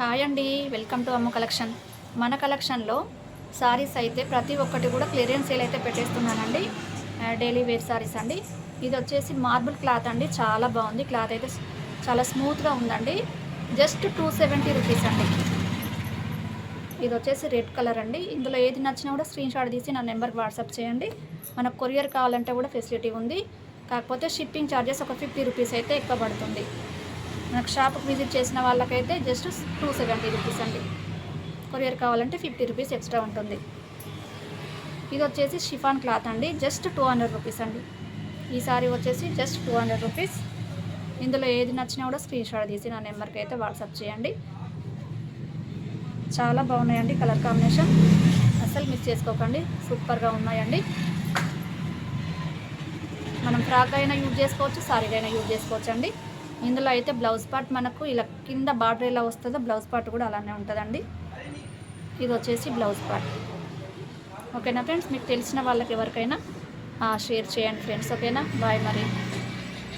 Hi అండి, welcome to అమ్మ collection. మన కలెక్షన్లో సారీస్ అయితే ప్రతి ఒక్కటి కూడా క్లియరెన్స్ సేల్ అయితే పెట్టేస్తున్నానండి. డైలీ వేర్ సారీస్ అండి. ఇది వచ్చేసి మార్బుల్ క్లాత్ అండి, చాలా బాగుంది. క్లాత్ అయితే చాలా స్మూత్గా ఉందండి. జస్ట్ 270 రూపీస్ అండి. ఇది వచ్చేసి రెడ్ కలర్ అండి. ఇందులో ఏది నచ్చినా కూడా స్క్రీన్ షాట్ తీసి నా నెంబర్కి వాట్సాప్ చేయండి. మనకు కొరియర్ కావాలంటే కూడా ఫెసిలిటీ ఉంది. కాకపోతే షిప్పింగ్ ఛార్జెస్ ఒక 50 రూపీస్ అయితే ఎక్కువ పడుతుంది. నాకు షాప్కి విజిట్ చేసిన వాళ్ళకైతే జస్ట్ 270 రూపీస్ అండి. కొరియర్ కావాలంటే 50 రూపీస్ ఎక్స్ట్రా ఉంటుంది. ఇది వచ్చేసి షిఫాన్ క్లాత్ అండి, జస్ట్ 200 రూపీస్ అండి. ఈ సారీ వచ్చేసి జస్ట్ 200 రూపీస్. ఇందులో ఏది నచ్చినా కూడా స్క్రీన్ షాట్ తీసి నా నెంబర్కి అయితే వాట్సాప్ చేయండి. చాలా బాగున్నాయండి, కలర్ కాంబినేషన్ అస్సలు మిస్ చేసుకోకండి, సూపర్గా ఉన్నాయండి. మనం ఫ్రాక్ అయినా యూజ్ చేసుకోవచ్చు, సారీగా అయినా యూజ్ చేసుకోవచ్చు అండి. ఇందులో అయితే బ్లౌజ్ పార్ట్ మనకు ఇలా కింద బార్డర్ ఎలా వస్తుందో బ్లౌజ్ పార్ట్ కూడా అలానే ఉంటుందండి. ఇది వచ్చేసి బ్లౌజ్ పార్ట్. ఓకేనా ఫ్రెండ్స్, మీకు తెలిసిన వాళ్ళకి ఎవరికైనా షేర్ చేయండి ఫ్రెండ్స్. ఓకేనా, బాయ్ మరి.